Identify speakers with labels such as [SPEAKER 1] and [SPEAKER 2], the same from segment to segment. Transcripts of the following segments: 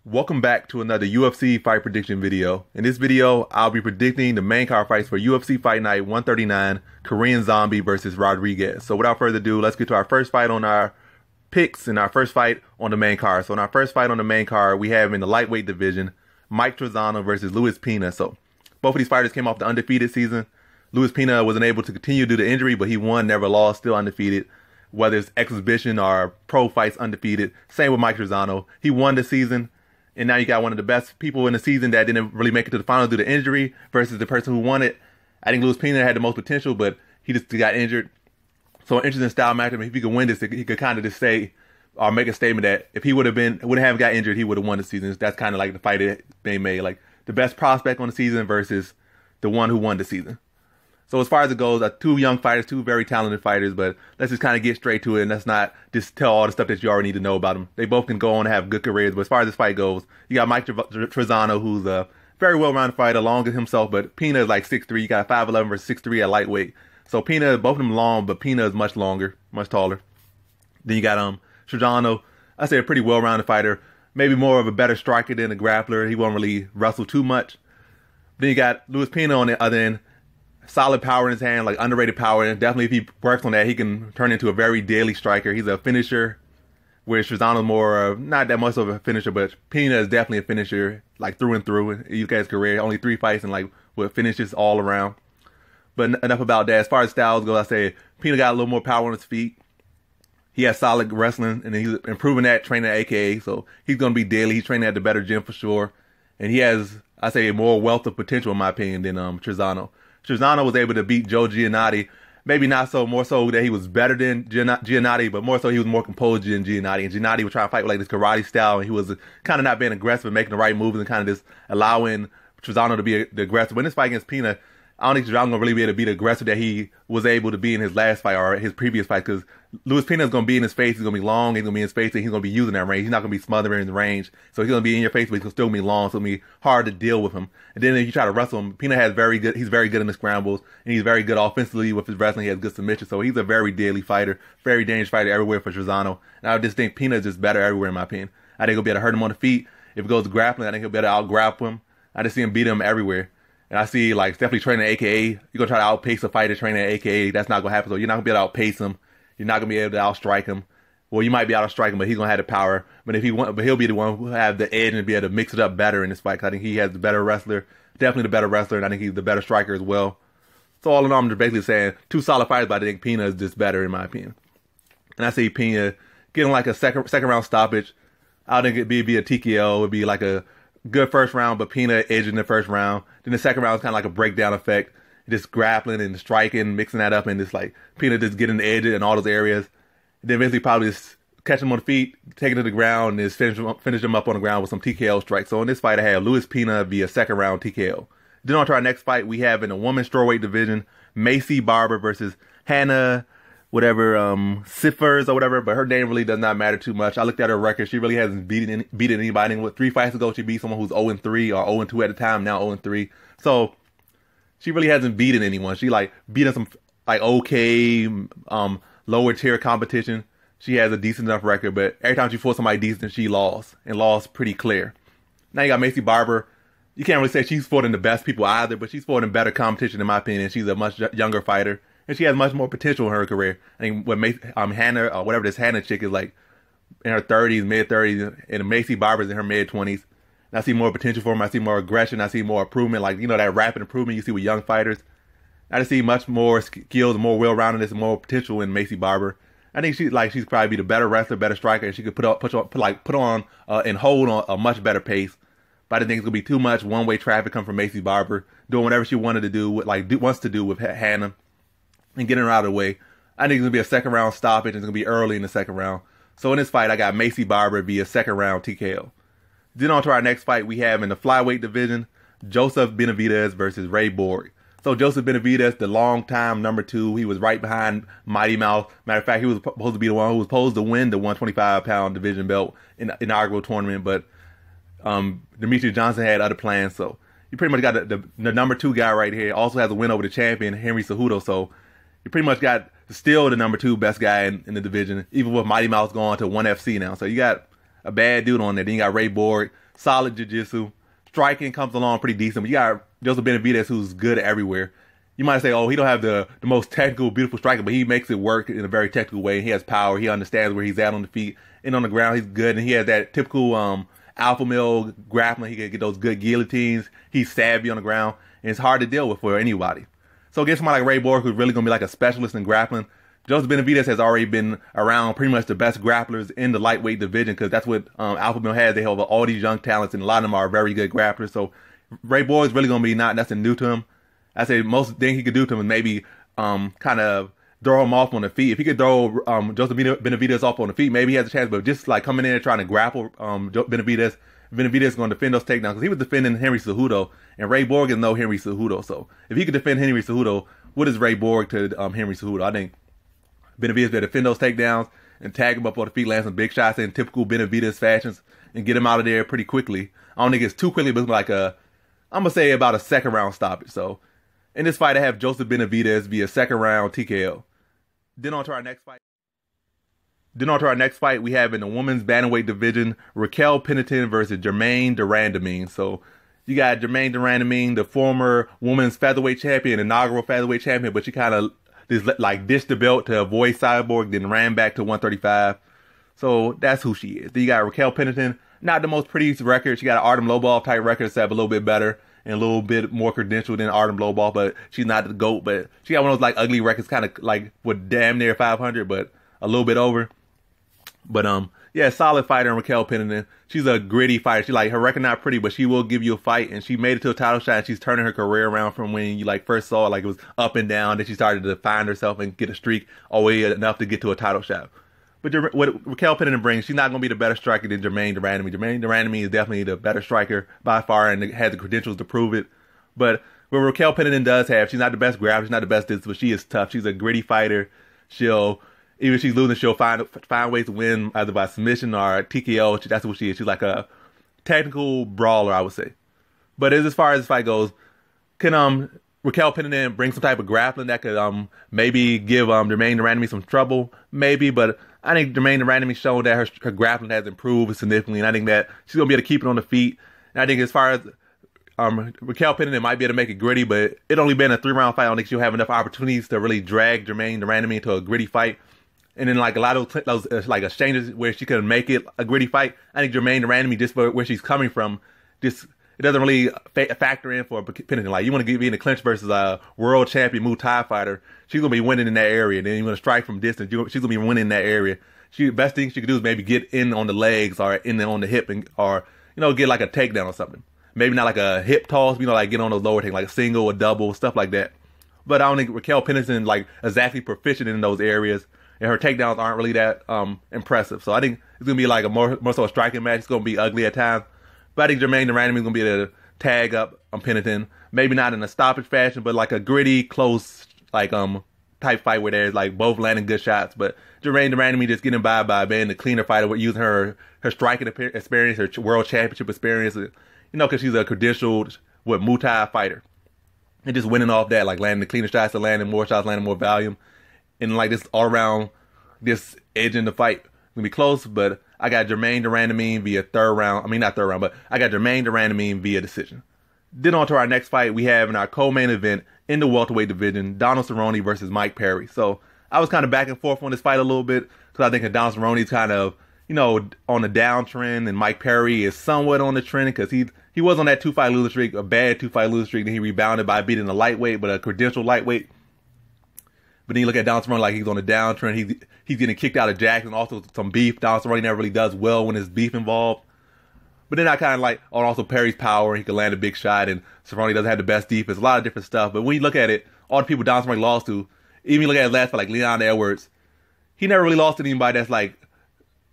[SPEAKER 1] Welcome back to another UFC fight prediction video. In this video, I'll be predicting the main card fights for UFC Fight Night 139, Korean Zombie versus Rodriguez. So without further ado, let's get to our first fight on our picks and our first fight on the main card. So in our first fight on the main card, we have in the lightweight division, Mike Rosano versus Luis Pena. So both of these fighters came off the undefeated season. Luis Pena wasn't able to continue due to injury, but he won, never lost, still undefeated. Whether it's exhibition or pro fights, undefeated. Same with Mike Rosano. He won the season. And now you got one of the best people in the season that didn't really make it to the final due to injury versus the person who won it. I think Luis Pena had the most potential, but he just got injured. So an interesting style matchup. If he could win this, he could kind of just say or make a statement that if he wouldn't have got injured, he would have won the season. That's kind of like the fight that they made. Like the best prospect on the season versus the one who won the season. So as far as it goes, two young fighters, two very talented fighters, but let's just kind of get straight to it and let's not just tell all the stuff that you already need to know about them. They both can go on and have good careers, but as far as this fight goes, you got Mike Rosano, who's a very well-rounded fighter, long as himself, but Pena is like 6'3". You got 5'11" versus 6'3" at lightweight. So Pena, both of them long, but Pena is much longer, much taller. Then you got Rosano, I say a pretty well-rounded fighter, maybe more of a better striker than a grappler. He won't really wrestle too much. Then you got Luis Pena on the other end. Solid power in his hand, like underrated power, and definitely if he works on that, he can turn into a very deadly striker. He's a finisher, whereas Rosano's more not that much of a finisher, but Pena is definitely a finisher, like through and through. You look at his career, only 3 fights and like with finishes all around. But enough about that. As far as styles go, I say Pena got a little more power on his feet. He has solid wrestling, and he's improving that training at AKA, so he's gonna be deadly. He's training at the better gym for sure, and he has, I say, more wealth of potential in my opinion than Rosano. Rosano was able to beat Joe Giannotti, maybe not so, more so that he was better than Giannotti, but more so he was more composed than Giannotti. And Giannotti was trying to fight with like this karate style, and he was kind of not being aggressive and making the right moves and kind of just allowing Rosano to be the aggressive. But in this fight against Pena, I don't think Rosano's gonna really be able to be the aggressive that he was able to be in his last fight or his previous fight, because Luis Pena is gonna be in his face. He's gonna be long. He's gonna be in his face, and he's gonna be using that range. He's not gonna be smothering in the range, so he's gonna be in your face, but he's gonna still be long. So it'll be hard to deal with him. And then if you try to wrestle him, Pena has very good. He's very good in the scrambles, and he's very good offensively with his wrestling. He has good submission, so he's a very deadly fighter, very dangerous fighter everywhere for Rosano. And I just think Pena is just better everywhere in my opinion. I think he'll be able to hurt him on the feet. If it goes to grappling, I think he'll be able to out-grapple him. I just see him beat him everywhere. And I see, like, definitely training at AKA. You're going to try to outpace a fighter training at AKA. That's not going to happen. So you're not going to be able to outpace him. You're not going to be able to outstrike him. Well, you might be able to strike him, but he's going to have the power. But he'll be the one who have the edge and be able to mix it up better in this fight. 'Cause I think he has the better wrestler. Definitely the better wrestler. And I think he's the better striker as well. So all in all, I'm just basically saying two solid fighters, but I think Pena is just better in my opinion. And I see Pena getting like a second round stoppage. I think it'd be a TKO. It'd be like a good first round, but Pena edging the first round. Then the second round is kind of like a breakdown effect. Just grappling and striking, mixing that up, and just like Pena just getting the edge in all those areas. And then eventually probably just catch him on the feet, take it to the ground, and just finish him up on the ground with some TKO strikes. So in this fight, I have Luis Pena via second round TKO. Then on to our next fight, we have in the women's strawweight division, Macie Barber versus Hanna, whatever, Siffers or whatever, but her name really does not matter too much. I looked at her record. She really hasn't beaten anybody. With 3 fights ago, she beat someone who's 0-3 or 0-2 at the time, now 0-3. So she really hasn't beaten anyone. She like beaten some like okay, lower tier competition. She has a decent enough record, but every time she fought somebody decent, she lost, and lost pretty clear. Now you got Macie Barber. You can't really say she's fought in the best people either, but she's fought in better competition in my opinion. She's a much younger fighter. And she has much more potential in her career. I think what Hanna, or whatever this Hanna chick is like, in her 30s, mid-30s, and Macie Barber's in her mid-20s. And I see more potential for him. I see more aggression. I see more improvement, like, you know, that rapid improvement you see with young fighters. I just see much more skills, more well-roundedness, and more potential in Macie Barber. I think she's probably be the better wrestler, better striker, and she could put on and hold on a much better pace. But I think it's gonna be too much one-way traffic come from Macie Barber doing whatever she wanted to do, wants to do with Hanna. And getting her out of the way. I think it's going to be a second round stoppage. It's going to be early in the second round. So in this fight, I got Macie Barber via second round TKO. Then on to our next fight, we have in the flyweight division, Joseph Benavidez versus Ray Borg. So Joseph Benavidez, the long-time number 2, he was right behind Mighty Mouse. Matter of fact, he was supposed to be the one who was supposed to win the 125-pound division belt in the inaugural tournament, but Demetrius Johnson had other plans. So you pretty much got the number 2 guy right here. Also has a win over the champion, Henry Cejudo. So you pretty much got still the number 2 best guy in the division, even with Mighty Mouse going to ONE FC now. So you got a bad dude on there. Then you got Ray Borg, solid jiu-jitsu. Striking comes along pretty decent, but you got Joseph Benavidez, who's good everywhere. You might say, oh, he don't have the most technical, beautiful striking, but he makes it work in a very technical way. He has power. He understands where he's at on the feet and on the ground. He's good, and he has that typical alpha male grappling. He can get those good guillotines. He's savvy on the ground, and it's hard to deal with for anybody. So against somebody like Ray Borg, who's really going to be like a specialist in grappling, Joseph Benavidez has already been around pretty much the best grapplers in the lightweight division, because that's what alpha male has. They have all these young talents, and a lot of them are very good grapplers. So Ray Borg is really going to be nothing new to him. I say most thing he could do to him is maybe kind of throw him off on the feet. If he could throw Joseph Benavidez off on the feet, maybe he has a chance. But just like coming in and trying to grapple Benavidez is going to defend those takedowns, because he was defending Henry Cejudo, and Ray Borg is no Henry Cejudo. So if he could defend Henry Cejudo, what is Ray Borg to Henry Cejudo? I think Benavidez better defend those takedowns and tag him up on the feet, land some big shots in typical Benavidez fashions, and get him out of there pretty quickly. I don't think it's too quickly, but it's like I'm going to say about a second round stoppage. So in this fight, I have Joseph Benavidez via second round TKO. Then on to our next fight. We have in the women's bantamweight division, Raquel Pennington versus Germaine de Randamie. So you got Germaine de Randamie, the former women's featherweight champion, inaugural featherweight champion, but she kind of just like ditched the belt to avoid Cyborg, then ran back to 135. So that's who she is. Then you got Raquel Pennington, not the most pretty record. She got an Artem Lobov type record, set up a little bit better and a little bit more credentialed than Artem Lobov, but she's not the GOAT. But she got one of those like ugly records, kind of like with damn near 500, but a little bit over. But yeah, solid fighter in Raquel Pennington. She's a gritty fighter. She like her record not pretty, but she will give you a fight, and she made it to a title shot. And she's turning her career around from when you like first saw it, like it was up and down. Then she started to find herself and get a streak all the way enough to get to a title shot. But what Raquel Pennington brings, she's not going to be the better striker than Germaine de Randamie. Germaine de Randamie is definitely the better striker by far and has the credentials to prove it. But what Raquel Pennington does have, she's not the best grappler, she's not the best distance, but she is tough. She's a gritty fighter. Even if she's losing, she'll find ways to win either by submission or TKO. That's what she is. She's like a technical brawler, I would say. But as far as this fight goes, can Raquel Pennington bring some type of grappling that could maybe give Germaine de Randamie some trouble? Maybe, but I think Germaine de Randamie showed that her grappling has improved significantly, and I think that she's going to be able to keep it on the feet. And I think as far as Raquel Pennington might be able to make it gritty, but it only been a 3-round fight. I don't think she'll have enough opportunities to really drag Germaine de Randamie into a gritty fight. And then like a lot of those like exchanges where she could make it a gritty fight, I think Germaine de Randamie, just for where she's coming from, just it doesn't really factor in for Pennington. Like you want to be in the clinch versus a world champion Muay Thai fighter, she's gonna be winning in that area. And then you want to strike from distance, she's gonna be winning in that area. Best thing she could do is maybe get in on the legs or in on the hip, or get like a takedown or something. Maybe not like a hip toss, like get on those lower things, like a single, a double, stuff like that. But I don't think Raquel Pennington like exactly proficient in those areas. And her takedowns aren't really that impressive. So I think it's going to be like a more so a striking match. It's going to be ugly at times. But I think Germaine de Randamie is going to be able to tag up Pennington. Maybe not in a stoppage fashion, but like a gritty, close, like type fight where there's like both landing good shots. But Germaine de Randamie just getting by being the cleaner fighter with using her striking experience, her world championship experience, because she's a credentialed Muay Thai fighter. And just winning off that, like landing the cleaner shots and landing more shots, landing more volume. And like this all around, this edge in the fight gonna be close, but I got Germaine de Randamie via third round. I mean not third round, but I got Germaine de Randamie via decision. Then on to our next fight, we have in our co-main event in the welterweight division, Donald Cerrone versus Mike Perry. So I was kind of back and forth on this fight a little bit because I think that Donald Cerrone is kind of on the downtrend, and Mike Perry is somewhat on the trend because he was on that 2-fight losing streak, a bad 2-fight losing streak. Then he rebounded by beating a lightweight, but a credentialed lightweight. But then you look at Donald Cerrone like he's on a downtrend. He's getting kicked out of Jackson. Also some beef. Donald Cerrone never really does well when there's beef involved. But then I kind of like also Perry's power. He can land a big shot, and Cerrone doesn't have the best defense. A lot of different stuff. But when you look at it, all the people Donald Cerrone lost to, even you look at his last fight like Leon Edwards, he never really lost to anybody that's like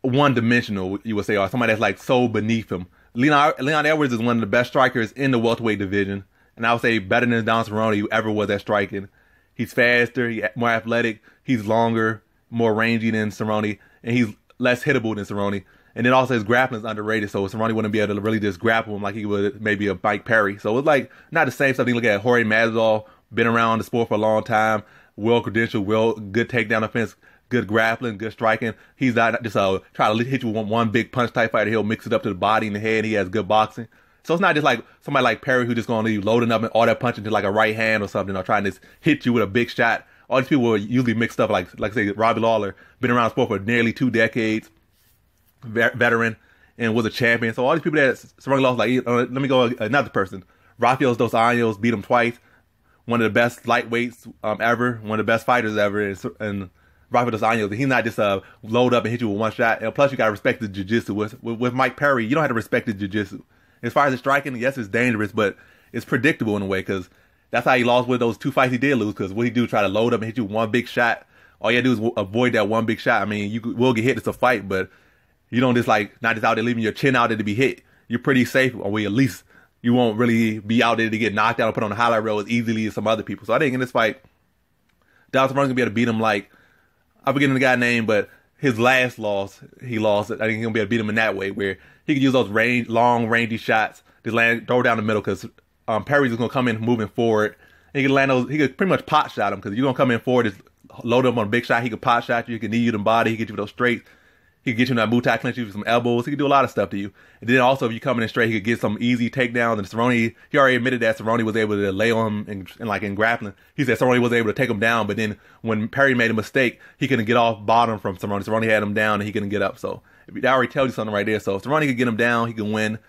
[SPEAKER 1] one-dimensional, you would say, or somebody that's like so beneath him. Leon Edwards is one of the best strikers in the welterweight division, and I would say better than Donald Cerrone who ever was at striking. He's faster, he's more athletic, he's longer, more rangy than Cerrone, and he's less hittable than Cerrone. And then also his grappling is underrated, so Cerrone wouldn't be able to really just grapple him like he would maybe a Mike Perry. So it's like not the same stuff. You look at Jorge Masvidal, been around the sport for a long time, well credentialed, good takedown offense, good grappling, good striking. He's not just try to hit you with one big punch type fighter. He'll mix it up to the body and the head. He has good boxing. So it's not just like somebody like Perry who just going to leave loading up and all that punching to like a right hand or something, or trying to hit you with a big shot. All these people are usually mixed up, like say Robbie Lawler, been around the sport for nearly 2 decades, veteran, and was a champion. So all these people that Cerrone lost, like let me go another person. Rafael dos Anjos beat him twice. One of the best lightweights ever, one of the best fighters ever, and Rafael dos Anjos. He's not just load up and hit you with one shot. And plus, you gotta respect the jiu-jitsu. With Mike Perry, you don't have to respect the jiu-jitsu. As far as the striking, yes, it's dangerous, but it's predictable in a way, because that's how he lost with those 2 fights he did lose, because what he do, try to load up and hit you with one big shot. All you gotta do is avoid that one big shot. I mean, you will get hit, it's a fight, but you don't just not just out there leaving your chin out there to be hit. You're pretty safe, or at least you won't really be out there to get knocked out or put on the highlight reel as easily as some other people. So I think in this fight, Donald Cerrone's gonna be able to beat him like, I'm forgetting the guy's name, but his last loss, he lost. I think he's gonna be able to beat him in that way, where he can use those long, rangy shots, just throw down the middle, because Perry's just gonna come in moving forward. He can land those. He could pretty much pot shot him, because you're gonna come in forward, just load him on a big shot. He could pot shot you. He can knee you in the body. He can get you with those straights. He could get you in that Muay Thai clinch you with some elbows. He could do a lot of stuff to you. And then also, if you're coming in straight, he could get some easy takedowns. And Cerrone, he already admitted that Cerrone was able to lay on him in grappling. He said Cerrone was able to take him down, but then when Perry made a mistake, he couldn't get off bottom from Cerrone. Cerrone had him down and he couldn't get up. So that already tells you something right there. So if Cerrone could get him down, he can win.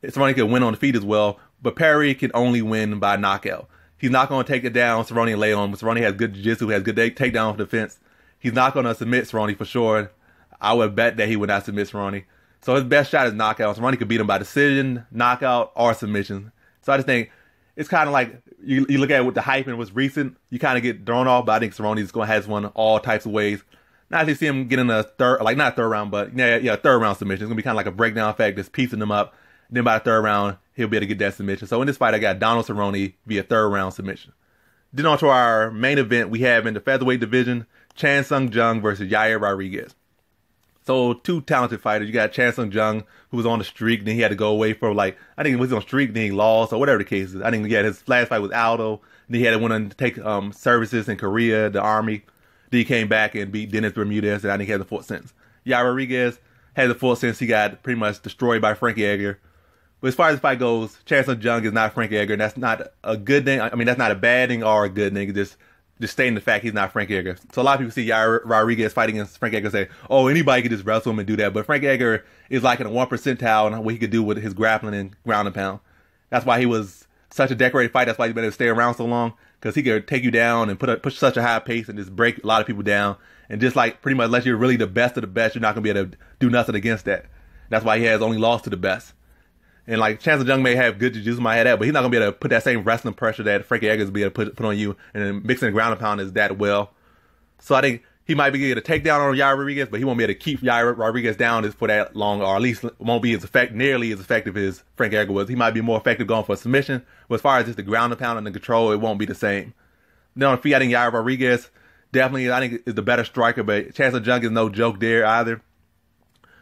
[SPEAKER 1] Cerrone could win on the feet as well, but Perry can only win by knockout. He's not going to take it down Cerrone and lay on him. Cerrone has good jiu-jitsu, has good takedown defense. He's not going to submit Cerrone for sure. I would bet that he would not submit Cerrone. So his best shot is knockout. Cerrone could beat him by decision, knockout, or submission. So I just think it's kind of like you look at it with the hype and what's recent, you kind of get thrown off, but I think Cerrone's going to have one all types of ways. Not to see him get in a third, like not a third round, but yeah, third round submission. It's going to be kind of like a breakdown effect, just piecing them up. Then by the third round, he'll be able to get that submission. So in this fight, I got Donald Cerrone via third round submission. Then on to our main event, we have in the featherweight division, Chan Sung Jung versus Yair Rodriguez. So 2 talented fighters. You got Chan Sung Jung, who was on the streak, then he had to go away for I think he was on streak, then he lost, or whatever the case is. I think his last fight was Aldo, then he had to went on to take services in Korea, the army. Then he came back and beat Dennis Bermudez, and I think he had the full sentence. Yair Rodriguez had the full sentence. He got pretty much destroyed by Frankie Edgar. But as far as the fight goes, Chan Sung Jung is not Frankie Edgar, and that's not a good thing. I mean, that's not a bad thing or a good thing. It's just stating the fact he's not Frankie Edgar. So a lot of people see Yair Rodriguez fighting against Frankie Edgar and say, oh, anybody could just wrestle him and do that. But Frankie Edgar is like in a 1 percentile on what he could do with his grappling and ground and pound. That's why he was such a decorated fighter. That's why he's been able to stay around so long, because he could take you down and push such a high pace and just break a lot of people down. And just like pretty much unless you're really the best of the best, you're not going to be able to do nothing against that. That's why he has only lost to the best. And like Chan Sung Jung may have good jiu-jitsu, might have that, but he's not gonna be able to put that same wrestling pressure that Frankie Edgar's be able to put on you, and then mixing the ground and pound is that well. So I think he might be able to take down on Yair Rodriguez, but he won't be able to keep Yair Rodriguez down for that long, or at least won't be nearly as effective as Frankie Edgar was. He might be more effective going for a submission, but as far as just the ground and pound and the control, it won't be the same. Then on the feet, I think Yair Rodriguez definitely, I think, is the better striker, but Chan Sung Jung is no joke there either.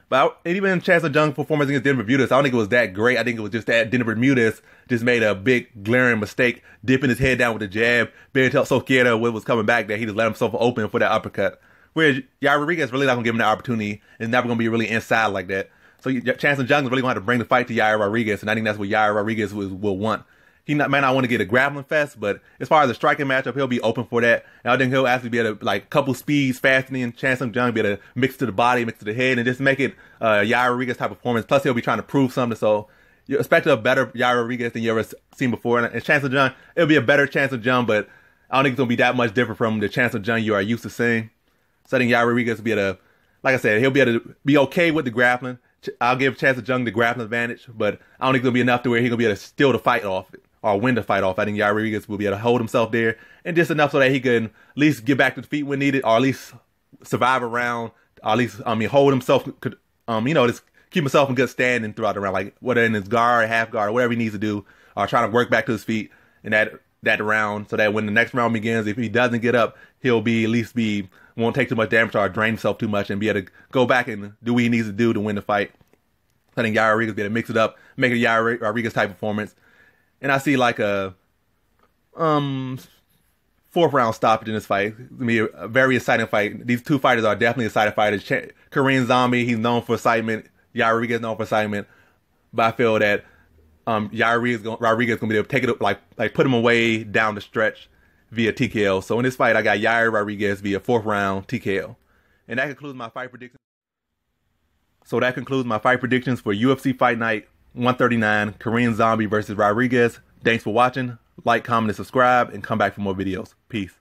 [SPEAKER 1] But even Chan Sung Jung's performance against Dennis Bermudez, I don't think it was that great. I think it was just that Dennis Bermudez just made a big glaring mistake, dipping his head down with a jab, being so scared of what was coming back that he just let himself open for that uppercut. Whereas Yair Rodriguez really not going to give him that opportunity, and never going to be really inside like that. So Chan Sung Jung is really going to have to bring the fight to Yair Rodriguez, and I think that's what Yair Rodriguez will want. He might not want to get a grappling fest, but as far as a striking matchup, he'll be open for that. And I think he'll actually be able to, like, couple speeds faster than Chan Sung Jung, be able to mix to the body, mix to the head, and just make it Yair Rodriguez type of performance. Plus, he'll be trying to prove something, so you expect a better Yair Rodriguez than you ever seen before. And Chan Sung Jung, it'll be a better Chan Sung Jung, but I don't think it's going to be that much different from the Chan Sung Jung you are used to seeing. So I think Yair Rodriguez will be able to, like I said, he'll be able to be okay with the grappling. I'll give Chan Sung Jung the grappling advantage, but I don't think it'll be enough to where he's going to be able to steal the fight off it, or win the fight off. I think Yair Rodriguez will be able to hold himself there, and just enough so that he can at least get back to the feet when needed, or at least survive a round, or at least, hold himself, just keep himself in good standing throughout the round, like whether in his guard, half guard, or whatever he needs to do, or trying to work back to his feet in that round, so that when the next round begins, if he doesn't get up, he'll won't take too much damage or drain himself too much, and be able to go back and do what he needs to do to win the fight. I think Yair Rodriguez will be able to mix it up, make it a Yair Rodriguez type performance. And I see like a fourth round stoppage in this fight. It's gonna be a very exciting fight. These two fighters are definitely exciting fighters. Korean Zombie, he's known for excitement. Yair Rodriguez known for excitement. But I feel that Rodriguez gonna be able to take it like put him away down the stretch via TKO. So in this fight, I got Yair Rodriguez via fourth round TKO. And that concludes my fight predictions. So that concludes my fight predictions for UFC Fight Night 139, Korean Zombie versus Rodriguez. Thanks for watching. Like, comment, and subscribe, and come back for more videos. Peace.